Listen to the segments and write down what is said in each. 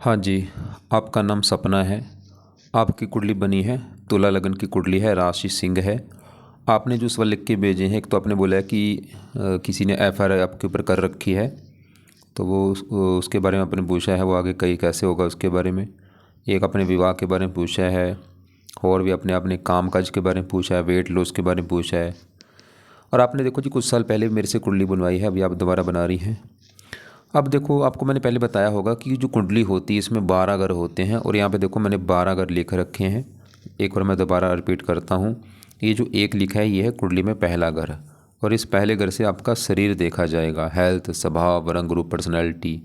हाँ जी, आपका नाम सपना है। आपकी कुंडली बनी है, तुला लगन की कुंडली है, राशि सिंह है। आपने जो सवाल लिख के भेजे हैं, एक तो आपने बोला है कि किसी ने एफआईआर आपके ऊपर कर रखी है, तो उसके बारे में आपने पूछा है, वो आगे कहीं कैसे होगा उसके बारे में। एक अपने विवाह के बारे में पूछा है, और भी अपने काम काज के बारे में पूछा है, वेट लॉस के बारे में पूछा है। और आपने देखो जी कुछ साल पहले मेरे से कुंडली बनवाई है, अभी आप दोबारा बना रही हैं। अब देखो, आपको मैंने पहले बताया होगा कि जो कुंडली होती है इसमें 12 घर होते हैं, और यहाँ पे देखो मैंने 12 घर लिख रखे हैं। एक बार मैं दोबारा रिपीट करता हूँ। ये जो एक लिखा है ये है कुंडली में पहला घर, और इस पहले घर से आपका शरीर देखा जाएगा, हेल्थ, स्वभाव, रंग रूप, पर्सनैलिटी।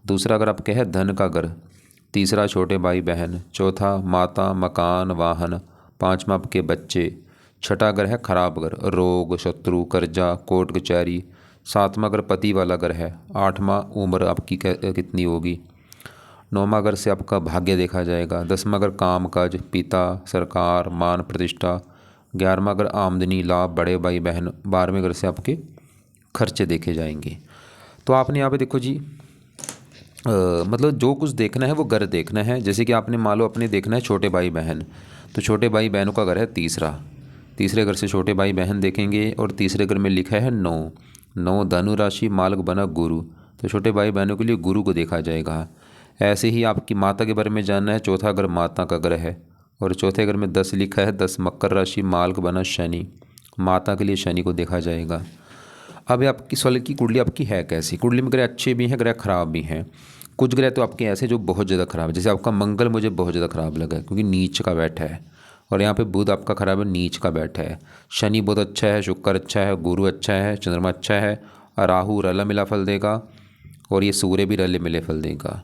दूसरा घर आपके है धन का घर। तीसरा छोटे भाई बहन। चौथा माता, मकान, वाहन। पाँचवा आपके बच्चे। छठा घर है खराब घर, रोग, शत्रु, कर्जा, कोर्ट कचहरी। सातवां घर पति वाला घर है। आठवां उम्र आपकी कितनी होगी। नौवां घर से आपका भाग्य देखा जाएगा। 10वां घर काम काज, पिता, सरकार, मान प्रतिष्ठा। 11वां घर आमदनी, लाभ, बड़े भाई बहन। 12वें घर से आपके खर्चे देखे जाएंगे। तो आपने यहाँ पे देखो जी, मतलब जो कुछ देखना है वो घर देखना है। जैसे कि आपने मान लो अपने देखना है छोटे भाई बहन, तो छोटे भाई बहनों का घर है तीसरा। तीसरे घर से छोटे भाई बहन देखेंगे, और तीसरे घर में लिखा है 9। 9 धनु राशि, मालक बना गुरु, तो छोटे भाई बहनों के लिए गुरु को देखा जाएगा। ऐसे ही आपकी माता के बारे में जानना है, चौथा घर माता का घर है, और चौथे घर में 10 लिखा है। 10 मकर राशि, मालक बना शनि, माता के लिए शनि को देखा जाएगा। अब ये आपकी सवाल की कुंडली आपकी है कैसी। कुंडली में ग्रह अच्छे भी हैं, ग्रह खराब भी हैं। कुछ ग्रह तो आपके ऐसे जो बहुत ज़्यादा खराब है, जैसे आपका मंगल मुझे बहुत ज़्यादा खराब लगा है क्योंकि नीच का बैठा है, और यहाँ पे बुध आपका खराब है, नीच का बैठा है। शनि बहुत अच्छा है, शुक्र अच्छा है, गुरु अच्छा है, चंद्रमा अच्छा है, और राहु रला मिला फल देगा, और ये सूर्य भी रले मिले फल देगा।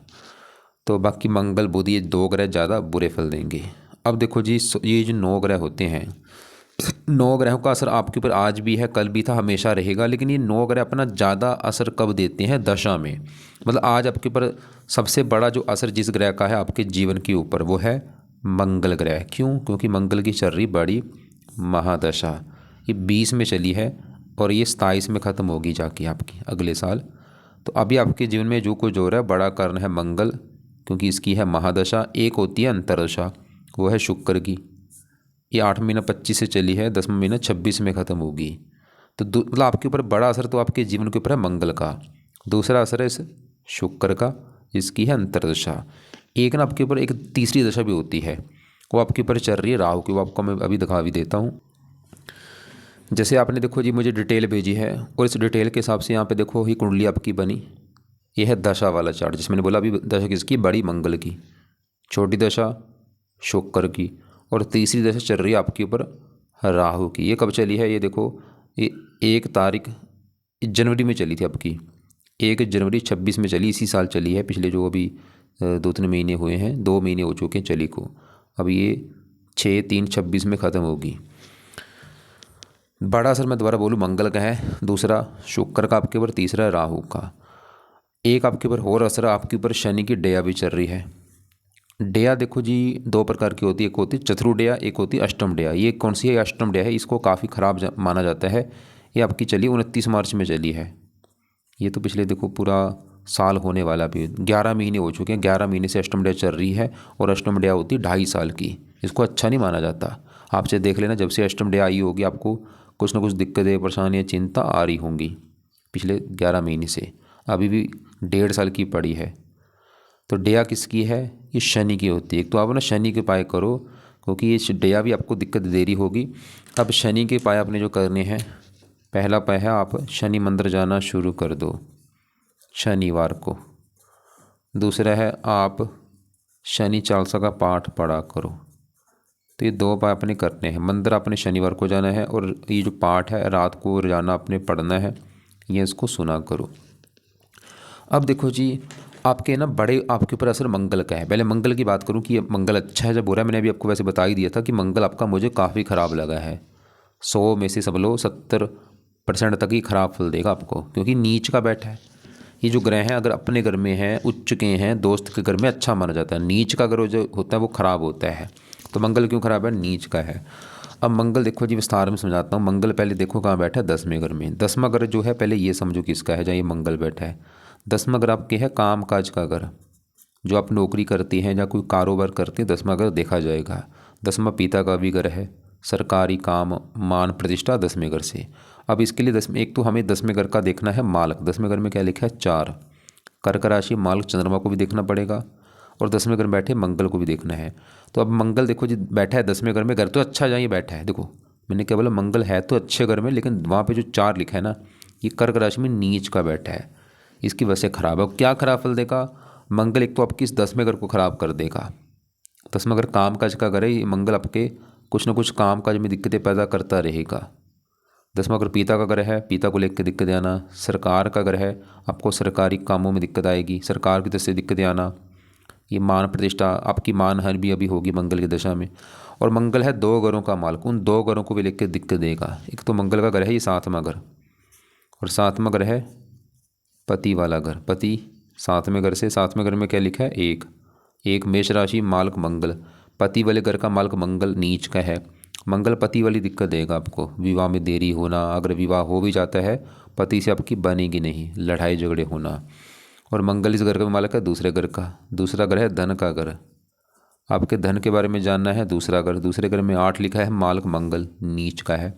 तो बाकी मंगल बुध ये दो ग्रह ज़्यादा बुरे फल देंगे। अब देखो जी, ये जो 9 ग्रह होते हैं, 9 ग्रहों का असर आपके ऊपर आज भी है, कल भी था, हमेशा रहेगा। लेकिन ये 9 ग्रह अपना ज़्यादा असर कब देते हैं, दशा में। मतलब आज आपके ऊपर सबसे बड़ा जो असर जिस ग्रह का है आपके जीवन के ऊपर, वो है मंगल ग्रह। क्यों? क्योंकि मंगल की चल रही बड़ी महादशा, ये 20 में चली है, और ये 27 में ख़त्म होगी जाके आपकी अगले साल। तो अभी आपके जीवन में जो कुछ हो रहा है, बड़ा कारण है मंगल, क्योंकि इसकी है महादशा। एक होती है अंतरदशा, वो है शुक्र की। ये 8 महीना 25 से चली है, 10वां महीना 26 में ख़त्म होगी। तो मतलब आपके ऊपर बड़ा असर तो आपके जीवन के ऊपर है मंगल का। दूसरा असर है इस शुक्र का, जिसकी है अंतरदशा। एक ना आपके ऊपर एक तीसरी दशा भी होती है, वो आपके ऊपर चल रही है राहु की, वो आपको मैं अभी दिखा भी देता हूँ। जैसे आपने देखो जी मुझे डिटेल भेजी है, और इस डिटेल के हिसाब से यहाँ पे देखो ही कुंडली आपकी बनी। ये है दशा वाला चार्ट, जिसमें मैंने बोला अभी दशा किसकी, बड़ी मंगल की। छोटी दशा शुक्र की, और तीसरी दशा चल रही है आपके ऊपर राहु की। ये कब चली है, ये देखो, ये 1 तारीख जनवरी में चली थी आपकी। 1 जनवरी 26 में चली, इसी साल चली है। पिछले जो अभी 2-3 महीने हुए हैं, 2 महीने हो चुके हैं चली को। अब ये 6/3/26 में ख़त्म होगी। बड़ा असर मैं दोबारा बोलूँ मंगल का है, दूसरा शुक्र का आपके ऊपर, तीसरा राहु का। एक आपके ऊपर और असर आपके ऊपर शनि की डेया भी चल रही है। डेया देखो जी 2 प्रकार की होती है, एक होती है चतुर डेया, एक होती है अष्टम डेया। ये कौन सी है, अष्टम डेया है, इसको काफ़ी ख़राब माना जाता है। ये आपकी चली 29 मार्च में चली है। ये तो पिछले देखो पूरा साल होने वाला भी, 11 महीने हो चुके हैं। 11 महीने से अष्टम डेया चल रही है, और अष्टम डेया होती है 2.5 साल की। इसको अच्छा नहीं माना जाता। आपसे देख लेना, जब से अष्टम डेया आई होगी आपको कुछ ना कुछ दिक्कतें, परेशानियाँ, चिंता आ रही होंगी पिछले 11 महीने से। अभी भी 1.5 साल की पड़ी है। तो डेया किसकी है, ये शनि की होती है। एक तो आप ना शनि के उपाय करो, क्योंकि ये डेया भी आपको दिक्कत दे रही होगी। अब शनि के उपाय आपने जो करने हैं, पहला उपाय है आप शनि मंदिर जाना शुरू कर दो शनिवार को। दूसरा है आप शनि चालीसा का पाठ पढ़ा करो। तो ये 2 उपाय आपने करने हैं। मंदिर आपने शनिवार को जाना है, और ये जो पाठ है रात को रोजाना आपने पढ़ना है, ये इसको सुना करो। अब देखो जी, आपके ना बड़े आपके ऊपर असर मंगल का है। पहले मंगल की बात करूं कि ये मंगल अच्छा है जब बुरा है। मैंने अभी आपको वैसे बता ही दिया था कि मंगल आपका मुझे काफ़ी ख़राब लगा है। 100 में से सब लोग 70% तक ही ख़राब फल देगा आपको, क्योंकि नीच का बैठा है। ये जो ग्रह हैं अगर अपने घर में हैं, उच्च के हैं, दोस्त के घर में अच्छा माना जाता है। नीच का ग्रह जो होता है वो ख़राब होता है। तो मंगल क्यों ख़राब है, नीच का है। अब मंगल देखो जी विस्तार में समझाता हूँ। मंगल पहले देखो कहाँ बैठा है, 10वें घर में। 10वां घर जो है पहले ये समझो किसका है, जहाँ ये मंगल बैठा है। 10वां घर आपके है काम काज का घर। जो आप नौकरी करते हैं या कोई कारोबार करते हैं 10वां घर देखा जाएगा। 10वां पिता का भी घर है, सरकारी काम मान प्रतिष्ठा 10वें घर से। अब इसके लिए 10वें, एक तो हमें 10वें घर का देखना है मालक। 10वें घर में क्या लिखा है 4, कर्क राशि मालक चंद्रमा को भी देखना पड़ेगा और 10वें घर में बैठे मंगल को भी देखना है। तो अब मंगल देखो जी बैठा है 10वें घर में, घर तो अच्छा जाइए बैठा है। देखो मैंने क्या बोला, मंगल है तो अच्छे घर में, लेकिन वहाँ पे जो 4 लिखा है ना, ये कर्क राशि में नीच का बैठा है, इसकी वजह से खराब है। क्या खराब फल देगा मंगल, एक तो आपकी इस 10वें घर को खराब कर देगा। 10वां घर काम काज का घर है, ये मंगल आपके कुछ ना कुछ काम काज में दिक्कतें पैदा करता रहेगा। 10वां घर पिता का घर है, पिता को लेकर दिक्कत आना। सरकार का घर है, आपको सरकारी कामों में दिक्कत आएगी, सरकार की तरफ से दिक्कतें आना। ये मान प्रतिष्ठा आपकी मान हानि भी अभी होगी मंगल की दशा में। और मंगल है 2 घरों का मालिक, उन 2 घरों को भी लेकर दिक्कत देगा। एक तो मंगल का घर है ये 7वां घर, और 7वां घर है पति वाला घर। पति 7वें घर से, 7वें घर में क्या लिखा है 1, 1 मेष राशि मालिक मंगल, पति वाले घर का मालिक मंगल नीच का है। मंगल पति वाली दिक्कत देगा आपको, विवाह में देरी होना, अगर विवाह हो भी जाता है पति से आपकी बनेगी नहीं, लड़ाई झगड़े होना। और मंगल इस घर का मालिक है दूसरे घर का, दूसरा घर है धन का घर। आपके धन के बारे में जानना है, दूसरा घर, दूसरे घर में 8 लिखा है मालिक मंगल नीच का है।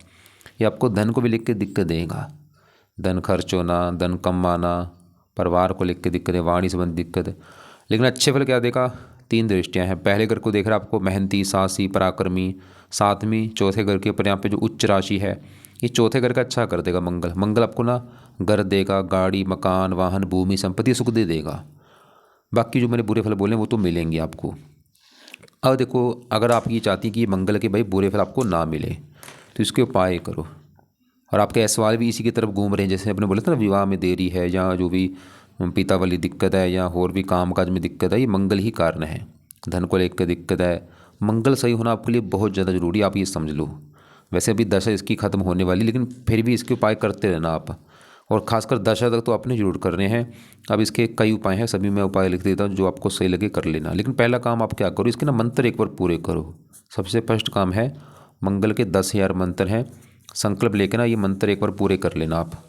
ये आपको धन को भी लिख के दिक्कत देगा, धन खर्च होना, धन कमाना, परिवार को लिख के दिक्कत है, वाणी संबंधी दिक्कत। लेकिन अच्छे फल क्या देगा, 3 दृष्टियां हैं। पहले घर को देख रहा है आपको मेहनती, साहसी, पराक्रमी। 7वीं चौथे घर के ऊपर यहाँ पे जो उच्च राशि है, ये चौथे घर का अच्छा कर देगा मंगल। मंगल आपको ना घर देगा, गाड़ी मकान वाहन भूमि संपत्ति सुख दे देगा। बाकी जो मैंने बुरे फल बोले वो तो मिलेंगे आपको। अब देखो अगर आप ये चाहती कि मंगल के भाई बुरे फल आपको ना मिले तो इसके उपाय करो। और आपके सवाल भी इसी की तरफ घूम रहे हैं, जैसे आपने बोला था ना विवाह में देरी है या जो भी पिता वाली दिक्कत है या और भी काम काज में दिक्कत है, ये मंगल ही कारण है। धन को लेकर दिक्कत है, मंगल सही होना आपके लिए बहुत ज़्यादा ज़रूरी है, आप ये समझ लो। वैसे अभी दशा इसकी ख़त्म होने वाली, लेकिन फिर भी इसके उपाय करते रहना आप, और खासकर दशा तक तो आपने जरूर करने हैं। अब इसके कई उपाय हैं, सभी मैं उपाय लिख देता हूँ, जो आपको सही लगे कर लेना। लेकिन पहला काम आप क्या करो, इसके ना मंत्र एक बार पूरे करो। सबसे फर्स्ट काम है मंगल के 10,000 मंत्र हैं, संकल्प लेके ना ये मंत्र एक बार पूरे कर लेना आप।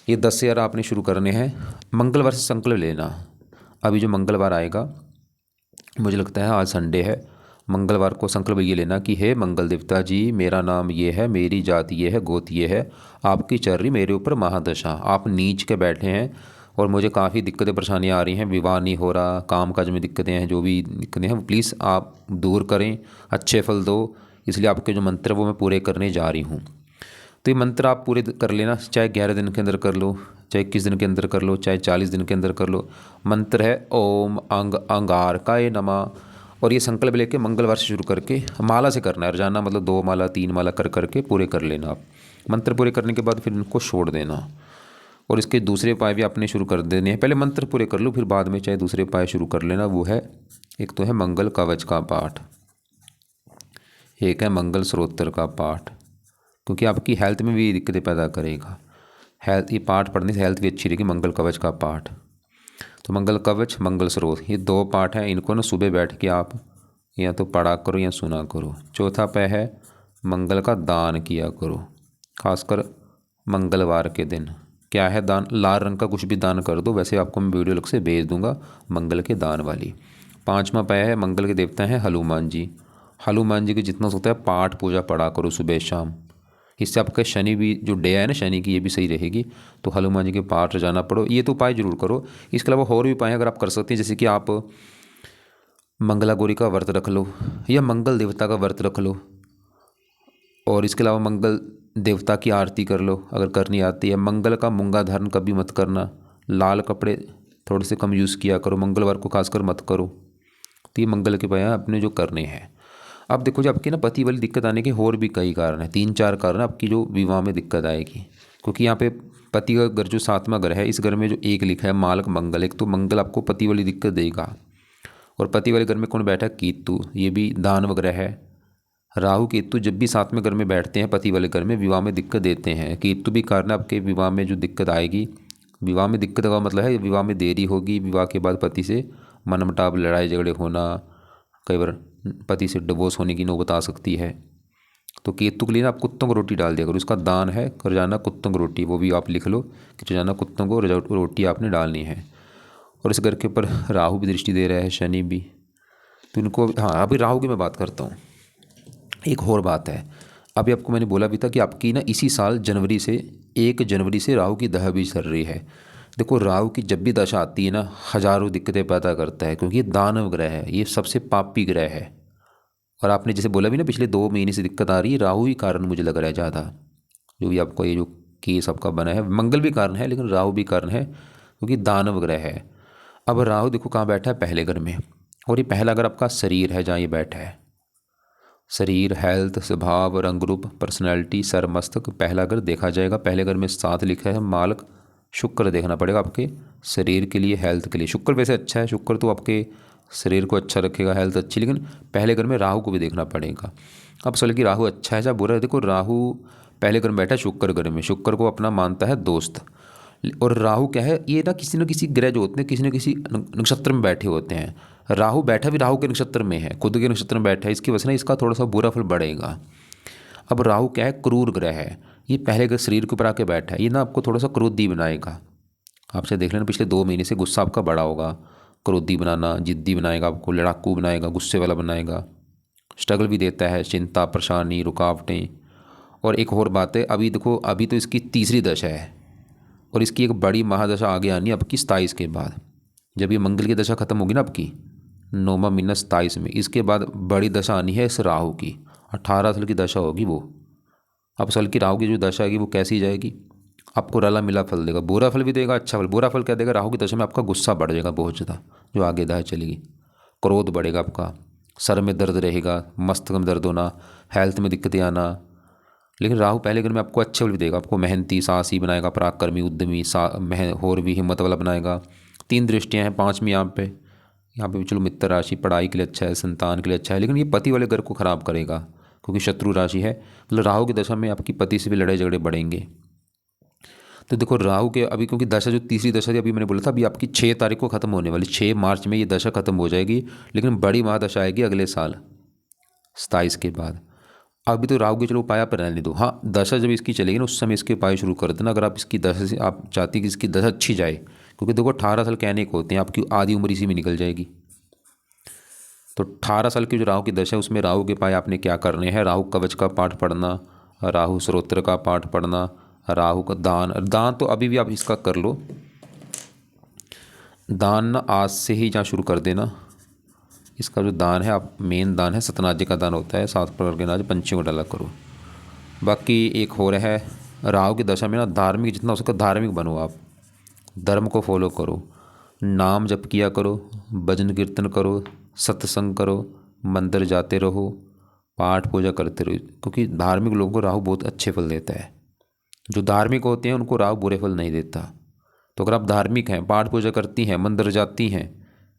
ये 10,000 आपने शुरू करने हैं, मंगलवार से संकल्प लेना। अभी जो मंगलवार आएगा, मुझे लगता है आज संडे है, मंगलवार को संकल्प ये लेना कि हे मंगल देवता जी, मेरा नाम ये है, मेरी जाति ये है, गोत ये है, आपकी चल रही मेरे ऊपर महादशा, आप नीच के बैठे हैं और मुझे काफ़ी दिक्कतें परेशानियाँ आ रही हैं, विवाह नहीं हो रहा, काम काज में दिक्कतें हैं, जो भी दिक्कतें हैं प्लीज़ आप दूर करें, अच्छे फल दो। इसलिए आपके जो मंत्र वो मैं पूरे करने जा रही हूँ। तो ये मंत्र आप पूरे कर लेना, चाहे 11 दिन के अंदर कर लो, चाहे 21 दिन के अंदर कर लो, चाहे 40 दिन के अंदर कर लो। मंत्र है ओम अंग अंगारकाय नमः। और ये संकल्प लेके मंगलवार से शुरू करके माला से करना है, रोजाना मतलब 2 माला 3 माला कर करके पूरे कर लेना आप। मंत्र पूरे करने के बाद फिर इनको छोड़ देना, और इसके दूसरे उपाय भी आपने शुरू कर देने हैं। पहले मंत्र पूरे कर लो, फिर बाद में चाहे दूसरे उपाय शुरू कर लेना। वो है, एक तो है मंगल कवच का पाठ, एक है मंगल स्रोत्र का पाठ, क्योंकि आपकी हेल्थ में भी दिक्कतें पैदा करेगा। हेल्थ, ये पाठ पढ़ने से हेल्थ भी अच्छी रहेगी। मंगल कवच का पाठ, तो मंगल कवच मंगल स्रोत, ये 2 पाठ हैं, इनको ना सुबह बैठ के आप या तो पढ़ा करो या सुना करो। चौथा उपाय है मंगल का दान किया करो, खासकर मंगलवार के दिन। क्या है दान, लाल रंग का कुछ भी दान कर दो, वैसे आपको मैं वीडियो अलग से भेज दूंगा मंगल के दान वाली। 5वां उपाय है मंगल के देवता हैं हनुमान जी। हनुमान जी की जितना होता है पाठ पूजा पढ़ा करो सुबह शाम, इससे आपका शनि भी जो डे है ना शनि की, ये भी सही रहेगी। तो हनुमान जी के पाठ रोजाना पढ़ो, ये तो उपाय जरूर करो। इसके अलावा और भी उपाय अगर आप कर सकते हैं, जैसे कि आप मंगला गौरी का व्रत रख लो या मंगल देवता का व्रत रख लो, और इसके अलावा मंगल देवता की आरती कर लो अगर करनी आती है। मंगल का मूंगा धारण कभी मत करना, लाल कपड़े थोड़े से कम यूज़ किया करो, मंगलवार को खासकर मत करो। तो ये मंगल के उपाय अपने जो करने हैं। अब देखो, जो आपकी ना पति वाली दिक्कत आने के और भी कई कारण हैं, 3-4 कारण आपकी जो विवाह में दिक्कत आएगी। क्योंकि यहाँ पे पति का घर जो 7वां घर है, इस घर में जो 1 लिखा है मालक मंगल, एक तो मंगल आपको पति वाली दिक्कत देगा। और पति वाले घर में कौन बैठा है, केतु, ये भी दान वगैरह है। राहु केतु जब भी 7वें घर में बैठते हैं पति वाले घर में, विवाह में दिक्कत देते हैं। केतु भी कारण आपके विवाह में जो दिक्कत आएगी। विवाह में दिक्कत का मतलब है विवाह में देरी होगी, विवाह के बाद पति से मनमुटाव, लड़ाई झगड़े होना, कई बार पति से डिवोर्स होने की नौबत आ सकती है। तो केतु के लिए ना आप कुत्तों को रोटी डाल दिया करो, उसका दान है रोजाना कुत्तों को रोटी, वो भी आप लिख लो कि रोजाना कुत्तों को रोटी आपने डालनी है। और इस घर के ऊपर राहु भी दृष्टि दे रहा है, शनि भी। तो इनको हाँ, अभी राहु की मैं बात करता हूँ। एक और बात है, अभी आपको मैंने बोला भी था कि आपकी ना इसी साल जनवरी से 1 जनवरी से राहु की दशा भी चल रही है। देखो राहु की जब भी दशा आती है ना, हजारों दिक्कतें पैदा करता है, क्योंकि ये दानव ग्रह है, ये सबसे पापी ग्रह है। और आपने जैसे बोला भी ना, पिछले 2 महीने से दिक्कत आ रही है, राहु ही कारण मुझे लग रहा है ज़्यादा। जो भी आपको ये जो केस आपका बना है, मंगल भी कारण है लेकिन राहु भी कारण है, क्योंकि दानव ग्रह है। अब राहु देखो कहाँ बैठा है, पहले घर में। और ये पहला घर आपका शरीर है, जहाँ ये बैठा है। शरीर, हेल्थ, स्वभाव, रंग रूप, पर्सनैलिटी, सर, मस्तक, पहला घर देखा जाएगा। पहले घर में 7 लिखा है, मालक शुक्र देखना पड़ेगा आपके शरीर के लिए, हेल्थ के लिए। शुक्र वैसे अच्छा है, शुक्र तो आपके शरीर को अच्छा रखेगा, हेल्थ अच्छी, लेकिन पहले घर में राहु को भी देखना पड़ेगा। अब सवाल कि राहु अच्छा है या बुरा है। देखो राहु पहले घर में बैठा है शुक्र घर में, शुक्र को अपना मानता है दोस्त। और राहु क्या है, ये ना किसी ग्रह जो होते हैं किसी न किसी नक्षत्र में बैठे होते हैं। राहु बैठा भी राहु के नक्षत्र में है, खुद के नक्षत्र में बैठा है, इसकी वजह से ना इसका थोड़ा सा बुरा फल बढ़ेगा। अब राहु क्या है, क्रूर ग्रह है, ये पहले के शरीर के ऊपर आके बैठा है, ये ना आपको थोड़ा सा क्रोधी बनाएगा। आपसे देख लेना पिछले 2 महीने से गुस्सा आपका बड़ा होगा, क्रोधी बनाना, जिद्दी बनाएगा, आपको लड़ाकू बनाएगा, गुस्से वाला बनाएगा। स्ट्रगल भी देता है, चिंता, परेशानी, रुकावटें। और एक और बात है, अभी देखो अभी तो इसकी तीसरी दशा है, और इसकी एक बड़ी महादशा आगे आनी है आपकी 27 के बाद। जब ये मंगल की दशा खत्म होगी ना आपकी 9वां महीना 27 में, इसके बाद बड़ी दशा आनी है इस राहु की, 18 साल की दशा होगी वो। अब साल की राहु की जो दशा आएगी वो कैसी जाएगी, आपको रला मिला फल देगा, बुरा फल भी देगा, अच्छा फल। बुरा फल क्या देगा, राहु की दशा में आपका गुस्सा बढ़ जाएगा बहुत ज़्यादा, जो आगे दशा चलेगी। क्रोध बढ़ेगा आपका, सर में दर्द रहेगा, मस्तक में दर्द होना, हेल्थ में दिक्कतें आना। लेकिन राहु पहले घर में आपको अच्छे फल भी देगा, आपको मेहनती, साहसी बनाएगा, पराक्रमी, उद्यमी, और भी हिम्मत वाला बनाएगा। 3 दृष्टियाँ हैं, 5वीं यहाँ पे भी चलो मित्र राशि, पढ़ाई के लिए अच्छा है, संतान के लिए अच्छा है, लेकिन ये पति वाले घर को खराब करेगा, क्योंकि शत्रु राशि है। मतलब राहु की दशा में आपकी पति से भी लड़ाई झगड़े बढ़ेंगे। तो देखो राहु के अभी, क्योंकि दशा जो तीसरी दशा थी, अभी मैंने बोला था अभी आपकी 6 तारीख को खत्म होने वाली, 6 मार्च में ये दशा खत्म हो जाएगी, लेकिन बड़ी महादशा आएगी अगले साल 27 के बाद। अभी तो राहु के चलो उपाय पर रहने दो, हाँ दशा जब इसकी चलेगी ना उस समय इसके उपाय शुरू कर देना, अगर आप इसकी दशा से आप चाहती कि इसकी दशा अच्छी जाए। क्योंकि देखो 18 साल कहने को होते हैं, आपकी आधी उम्र इसी में निकल जाएगी। तो 18 साल की जो राहु की दशा है उसमें राहु के उपाय आपने क्या करने हैं, राहु कवच का पाठ पढ़ना, राहु स्तोत्र का पाठ पढ़ना, राहु का दान तो अभी भी आप इसका कर लो। दान ना आज से ही जहाँ शुरू कर देना। इसका जो दान है, आप मेन दान है सतनाजे का दान होता है, 7 प्रकार के अनाज पंछियों को डाला करो। बाकी एक हो रहा है राहु की दशा में ना, धार्मिक जितना हो सके धार्मिक बनो, आप धर्म को फॉलो करो, नाम जप किया करो, भजन कीर्तन करो, सत्संग करो, मंदिर जाते रहो, पाठ पूजा करते रहो, क्योंकि धार्मिक लोगों को राहु बहुत अच्छे फल देता है। जो धार्मिक होते हैं उनको राहु बुरे फल नहीं देता। तो अगर आप धार्मिक हैं, पाठ पूजा करती हैं, मंदिर जाती हैं,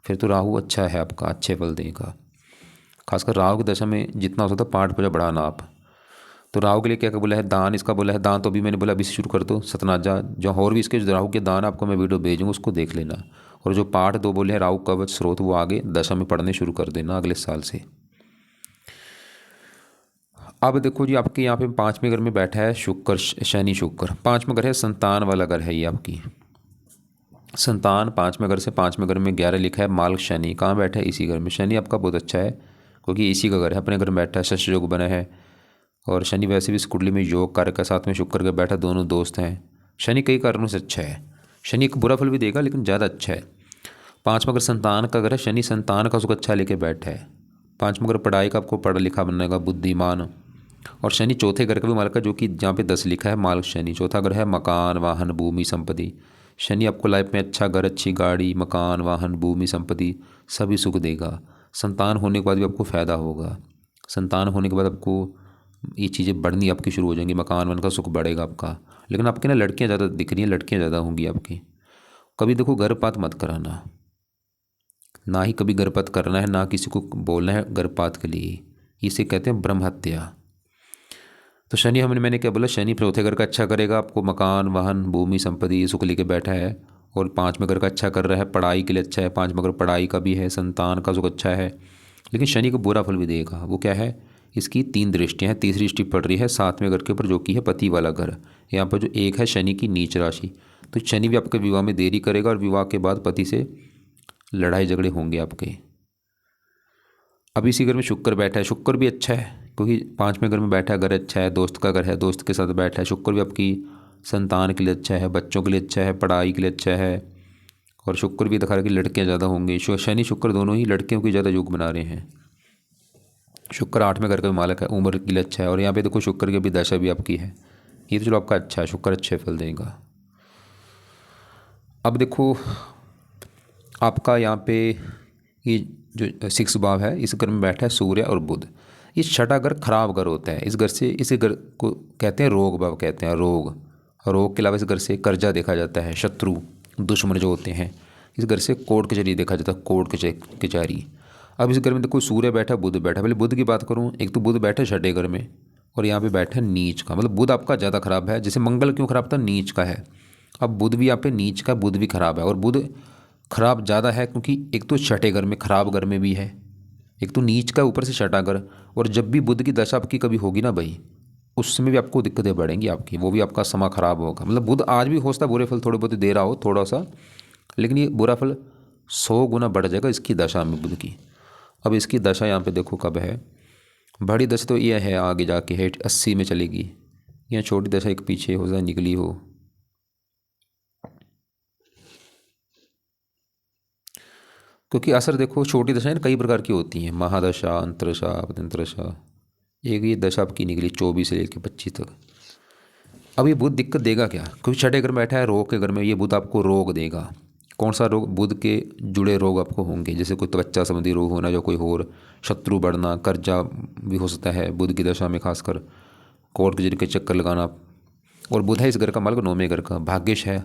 फिर तो राहु अच्छा है आपका, अच्छे फल देगा। खासकर राहु की दशा में जितना हो सकता है पाठ पूजा बढ़ाना आप। तो राहु के लिए क्या क्या बोला है, दान इसका बोला है, दान तो अभी मैंने बोला अभी से शुरू कर दो, सतनाजा जो और भी इसके जो राहु के दान आपको मैं वीडियो भेजूँगा उसको देख लेना। और जो पाठ 2 बोले हैं राहु कवच स्रोत, वो आगे दशा में पढ़ने शुरू कर देना अगले साल से। अब देखो जी आपके यहाँ पे 5वें घर में बैठा है शुक्र, शनि शुक्र। 5वां घर है संतान वाला घर है ये आपकी संतान। 5वें घर से 5वें घर में 11 लिखा है, माल शनि कहाँ बैठा है, इसी घर में। शनि आपका बहुत अच्छा है क्योंकि इसी का घर है, अपने घर में बैठा है, शश योग बना है। और शनि वैसे भी इस कुंडली में योग कार्य का साथ में शुक्र का बैठा, दोनों दोस्त हैं। शनि कई कारणों से अच्छा है, शनि एक बुरा फल भी देगा लेकिन ज़्यादा अच्छा है। 5वां घर संतान का घर है, शनि संतान का सुख अच्छा लेके बैठा है। 5वां घर पढ़ाई का, आपको पढ़ा लिखा बनेगा, बुद्धिमान। और शनि चौथे घर का भी मालिक है, जो कि जहाँ पे 10 लिखा है, मालिक शनि। चौथा घर है मकान, वाहन, भूमि, संपत्ति। शनि आपको लाइफ में अच्छा घर, अच्छी गाड़ी, मकान, वाहन, भूमि, संपत्ति सभी सुख देगा। संतान होने के बाद भी आपको फ़ायदा होगा। संतान होने के बाद आपको ये चीज़ें बढ़नी आपकी शुरू हो जाएंगी, मकान वन का सुख बढ़ेगा आपका। लेकिन आपकी ना लड़कियाँ ज़्यादा दिख रही हैं, लड़कियाँ ज़्यादा होंगी आपकी। कभी देखो गर्भपात मत कराना, ना ही कभी गर्भपात करना है, ना किसी को बोलना है गर्भपात के लिए, इसे कहते हैं ब्रह्म हत्या। तो शनि मैंने क्या बोला, शनि चौथे घर का अच्छा करेगा, आपको मकान, वाहन, भूमि, संपत्ति सुख लेके बैठा है। और 5वें घर का अच्छा कर रहा है, पढ़ाई के लिए अच्छा है, 5वां घर पढ़ाई का भी है, संतान का सुख अच्छा है। लेकिन शनि को बुरा फल भी देगा, वो क्या है, इसकी 3 दृष्टियाँ हैं। तीसरी दृष्टि पड़ रही है 7वें घर के ऊपर, जो कि है पति वाला घर। यहाँ पर जो एक है शनि की नीच राशि, तो शनि भी आपके विवाह में देरी करेगा और विवाह के बाद पति से लड़ाई झगड़े होंगे आपके। अब इसी घर में शुक्र बैठा है, शुक्र भी अच्छा है क्योंकि 5वें घर में बैठा है, घर अच्छा है, दोस्त का घर है, दोस्त के साथ बैठा है। शुक्र भी आपकी संतान के लिए अच्छा है, बच्चों के लिए अच्छा है, पढ़ाई के लिए अच्छा है। और शुक्र भी दिखा रहा है कि लड़कियां ज़्यादा होंगी। शनि शुक्र दोनों ही लड़कियों की ज़्यादा योग बना रहे हैं। शुक्र 8वें घर का भी मालक है, उम्र के लिए अच्छा है। और यहाँ पे देखो शुक्र की भी दशा भी आपकी है। ये तो चलो आपका अच्छा है, शुक्र अच्छे फल देगा। अब देखो आपका यहाँ पे ये जो 6 भाव है, इस घर में बैठा है सूर्य और बुध। ये छठा घर खराब घर होता है। इस घर से, इस घर को कहते हैं रोग भाव, कहते हैं रोग। रोग के अलावा इस घर से कर्जा देखा जाता है, शत्रु दुश्मन जो होते हैं। इस घर से कोर्ट कचहरी देखा जाता है, कोर्ट कचहरी। अब इस घर में देखो सूर्य बैठा, बुध बैठा। पहले बुध की बात करूँ, एक तो बुध बैठा छठे घर में और यहाँ पे बैठा है नीच का, मतलब बुध आपका ज़्यादा खराब है। जैसे मंगल क्यों खराब था, नीच का है। अब बुध भी यहाँ पे नीच का, बुध भी खराब है। और बुध खराब ज़्यादा है क्योंकि एक तो छठे घर में, खराब घर में भी है, एक तो नीच का, ऊपर से छठा घर। और जब भी बुध की दशा आपकी कभी होगी ना भाई, उस समय भी आपको दिक्कतें बढ़ेंगी आपकी, वो भी आपका समा खराब होगा। मतलब बुध आज भी हो सकता है बुरे फल थोड़े बहुत दे रहा हो थोड़ा सा, लेकिन ये बुरा फल 100 गुना बढ़ जाएगा इसकी दशा में, बुध की। अब इसकी दशा यहाँ पे देखो कब है। बड़ी दशा तो यह है आगे जाके हेठ 80 में चलेगी, या छोटी दशा एक पीछे हो जाए निकली हो। क्योंकि असर देखो छोटी दशाएं कई प्रकार की होती हैं, महादशा, अंतरदशा, अपतंत्रदशा। एक ये दशा आपकी निकली 24 से लेकर 25 तक। अब ये बुध दिक्कत देगा क्या, क्योंकि छठे घर में बैठा है रोग के घर में, ये बुध आपको रोग देगा। कौन सा रोग, बुध के जुड़े रोग आपको होंगे, जैसे कोई त्वचा संबंधी रोग होना, या कोई और शत्रु बढ़ना, कर्जा भी हो सकता है बुध की दशा में, खासकर कोर्ट कचहरी के चक्कर लगाना। और बुध है इस घर का मालिक, 9वें घर का भाग्यश है।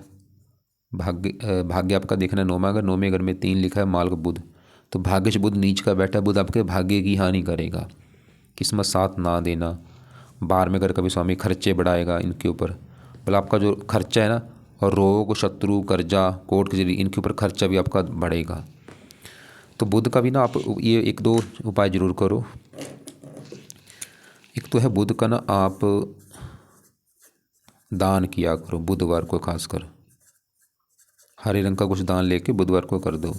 भाग्य आपका देखना है 9वां घर, 9वें घर में 3 लिखा है मालक बुध। तो भाग्यश बुध नीच का बैठा है, बुध आपके भाग्य की हानि करेगा, किस्मत साथ ना देना। 12वें घर का भी स्वामी खर्चे बढ़ाएगा इनके ऊपर, मतलब आपका जो खर्चा है ना, और रोग, शत्रु, कर्जा, कोर्ट कचहरी, इनके ऊपर खर्चा भी आपका बढ़ेगा। तो बुध का भी ना आप ये 1-2 उपाय जरूर करो। एक तो है बुध का ना आप दान किया करो बुधवार को, खासकर हरे रंग का कुछ दान लेके बुधवार को कर दो।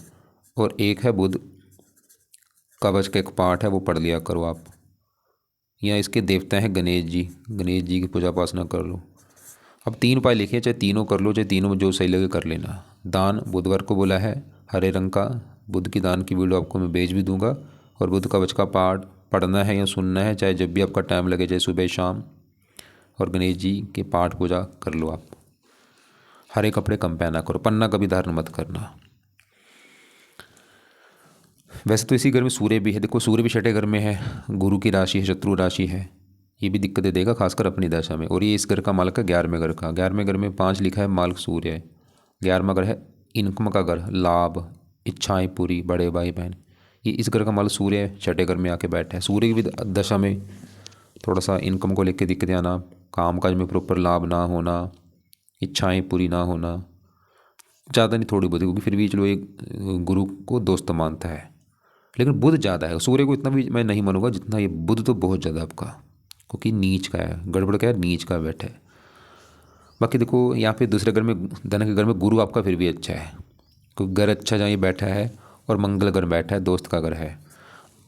और एक है बुध कवच का एक पाठ है, वो पढ़ लिया करो आप। या इसके देवता हैं गणेश जी, गणेश जी की पूजा उपासना कर लो। अब 3 उपाय लिखे, चाहे तीनों कर लो, चाहे तीनों में जो सही लगे कर लेना। दान बुधवार को बोला है, हरे रंग का बुध की दान की वीडियो आपको मैं भेज भी दूंगा। और बुध कवच का पाठ पढ़ना है या सुनना है, चाहे जब भी आपका टाइम लगे, चाहे सुबह शाम। और गणेश जी के पाठ पूजा कर लो आप। हरे कपड़े कम पहना करो, पन्ना कभी धारण मत करना। वैसे तो इसी घर में सूर्य भी है, देखो सूर्य भी छठे घर में है, गुरु की राशि है, शत्रु राशि है। ये भी दिक्कतें देगा खासकर अपनी दशा में। और ये इस घर का मालिक है 11वें घर का, 11वें घर में 5 लिखा है, मालिक सूर्य है। 11वां घर है इनकम का घर, लाभ, इच्छाएं पूरी, बड़े भाई बहन। ये इस घर का मालिक सूर्य है, छठे घर में आके बैठा है। सूर्य की भी दशा में थोड़ा सा इनकम को लेकर दिक्कतें आना, काम काज में प्रॉपर लाभ ना होना, इच्छाएं पूरी ना होना, ज़्यादा नहीं थोड़ी बहुत, क्योंकि फिर भी चलो एक गुरु को दोस्त मानता है। लेकिन बुध ज़्यादा है, सूर्य को इतना भी मैं नहीं मानूंगा जितना ये बुध, तो बहुत ज़्यादा आपका, क्योंकि नीच का है, गड़बड़ का है, नीच का बैठा है। बाकी देखो यहाँ पे दूसरे घर में, धन के घर में गुरु आपका फिर भी अच्छा है, क्योंकि घर अच्छा जहाँ ये बैठा है, और मंगल घर बैठा है, दोस्त का घर है।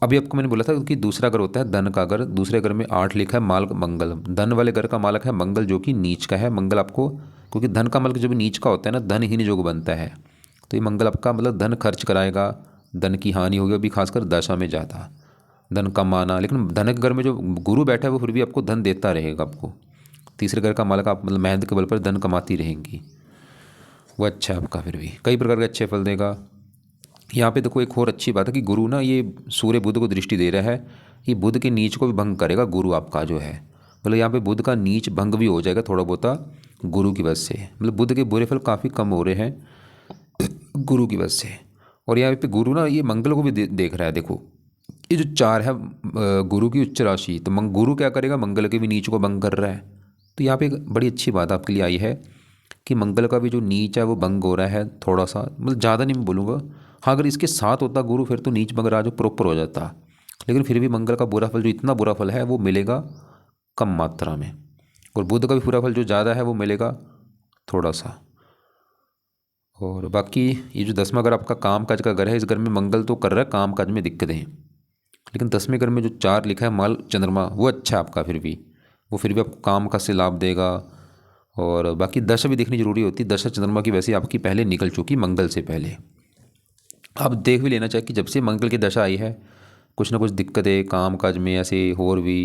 अभी आपको मैंने बोला था कि दूसरा घर होता है धन का घर, दूसरे घर में 8 लिखा है, मालक मंगल। धन वाले घर का मालक है मंगल, जो कि नीच का है। मंगल आपको, क्योंकि धन का मालक जब नीच का होता है ना, धन ही योग बनता है, तो ये मंगल आपका मतलब धन खर्च कराएगा, धन की हानि होगी। अभी खासकर दशा में ज़्यादा धन कमाना, लेकिन धन के घर में जो गुरु बैठा है वो फिर भी आपको धन देता रहेगा आपको। तीसरे घर का मालक आप मतलब मेहनत के बल पर धन कमाती रहेंगी, वो अच्छा है आपका, फिर भी कई प्रकार के अच्छे फल देगा। यहाँ पे देखो एक और अच्छी बात है कि गुरु ना ये सूर्य बुध को दृष्टि दे रहा है, ये बुध के नीच को भी भंग करेगा गुरु आपका जो है। मतलब यहाँ पे बुध का नीच भंग भी हो जाएगा थोड़ा बहुत गुरु की वजह से, मतलब बुध के बुरे फल काफ़ी कम हो रहे हैं गुरु की वजह से। और यहाँ पे गुरु ना ये मंगल को भी देख रहा है, देखो ये जो 4 है गुरु की उच्च राशि, तो गुरु क्या करेगा, मंगल के भी नीच को भंग कर रहा है। तो यहाँ पे एक बड़ी अच्छी बात आपके लिए आई है कि मंगल का भी जो नीच है वो भंग हो रहा है थोड़ा सा, मतलब ज़्यादा नहीं मैं बोलूँगा। हाँ अगर इसके साथ होता गुरु, फिर तो नीच भंग राज प्रॉपर हो जाता, लेकिन फिर भी मंगल का बुरा फल, जो इतना बुरा फल है वो मिलेगा कम मात्रा में। और बुध का भी बुरा फल जो ज़्यादा है वो मिलेगा थोड़ा सा। और बाकी ये जो 10वां घर आपका काम काज का घर है, इस घर में मंगल तो कर रहा है, काम काज में दिक्कतें हैं। लेकिन 10वें घर में जो 4 लिखा है मल चंद्रमा, वो अच्छा है आपका, फिर भी वो फिर भी आपको काम का से लाभ देगा। और बाकी दशा भी देखनी जरूरी होती है। दशा चंद्रमा की वैसे आपकी पहले निकल चुकी मंगल से पहले। आप देख भी लेना चाहिए कि जब से मंगल की दशा आई है कुछ ना कुछ दिक्कतें काम काज में ऐसे और भी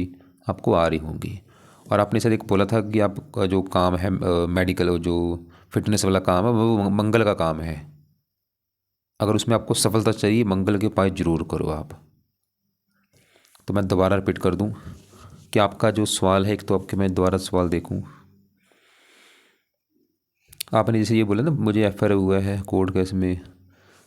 आपको आ रही होंगी। और आपने शायद एक बोला था कि आपका जो काम है मेडिकल, जो फिटनेस वाला काम है, वो मंगल का काम है। अगर उसमें आपको सफलता चाहिए, मंगल के उपाय जरूर करो आप। तो मैं दोबारा रिपीट कर दूं कि आपका जो सवाल है, एक तो आपके मैं दोबारा सवाल देखूं। आपने जैसे ये बोला ना मुझे एफआईआर हुआ है कोर्ट केस में।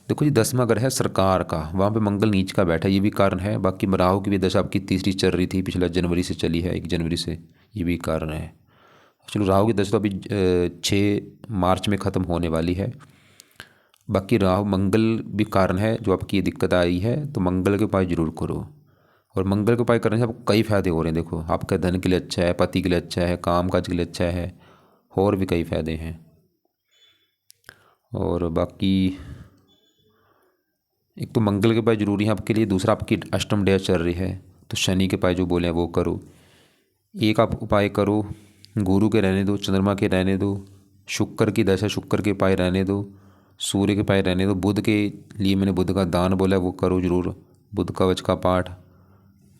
देखो जी, 10वां घर है सरकार का, वहाँ पे मंगल नीच का बैठा है, ये भी कारण है। बाकी राहु की भी दशा आपकी तीसरी चल रही थी, पिछला जनवरी से चली है, 1 जनवरी से, ये भी कारण है। चलो, राहु की दशा तो अभी 6 मार्च में ख़त्म होने वाली है। बाकी राहु मंगल भी कारण है जो आपकी ये दिक्कत आई है, तो मंगल के उपाय जरूर करो। और मंगल के उपाय करने से आपको कई फ़ायदे हो रहे हैं। देखो, आपका धन के लिए अच्छा है, पति के लिए अच्छा है, काम काज के लिए अच्छा है, और भी कई फ़ायदे हैं। और बाकी एक तो मंगल के उपाय जरूरी है आपके लिए, दूसरा आपकी अष्टम डे चल रही है, तो शनि के उपाय जो बोले हैं वो करो। एक आप उपाय करो, गुरु के रहने दो, चंद्रमा के रहने दो, शुक्र की दशा, शुक्र के उपाय रहने दो, सूर्य के उपाय रहने दो, बुध के लिए मैंने बुध का दान बोला है वो करो जरूर, बुध कवच का पाठ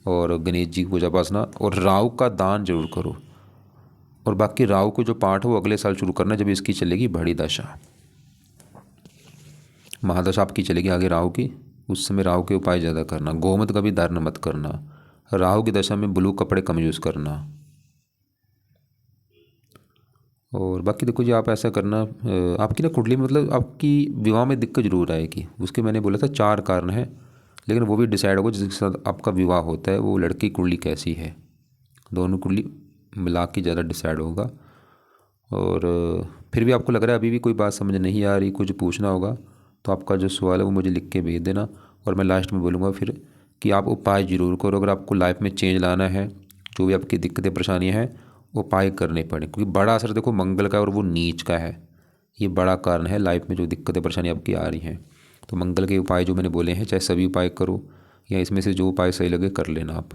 और गणेश जी की पूजा उपासना, और राहु का दान जरूर करो। और बाकी राहु को जो पाठ है वो अगले साल शुरू करना, जब इसकी चलेगी बड़ी दशा, महादशा आपकी चलेगी आगे राहु की, उस समय राहु के उपाय ज़्यादा करना। गोमत का भी धारण मत करना। राहु की दशा में ब्लू कपड़े कम यूज़ करना। और बाकी देखो जी, आप ऐसा करना, आपकी ना कुंडली में मतलब आपकी विवाह में दिक्कत जरूर आएगी। उसके मैंने बोला था 4 कारण हैं, लेकिन वो भी डिसाइड होगा जिसके साथ आपका विवाह होता है वो लड़की कुंडली कैसी है, दोनों कुंडली मिला के ज़्यादा डिसाइड होगा। और फिर भी आपको लग रहा है अभी भी कोई बात समझ नहीं आ रही, कुछ पूछना होगा, तो आपका जो सवाल है वो मुझे लिख के भेज देना। और मैं लास्ट में बोलूँगा फिर कि आप उपाय जरूर करो। अगर आपको लाइफ में चेंज लाना है, जो भी आपकी दिक्कतें परेशानियाँ हैं, उपाय करने पड़े, क्योंकि बड़ा असर देखो मंगल का है और वो नीच का है। ये बड़ा कारण है लाइफ में जो दिक्कतें परेशानी आपकी आ रही हैं। तो मंगल के उपाय जो मैंने बोले हैं, चाहे सभी उपाय करो या इसमें से जो उपाय सही लगे कर लेना आप।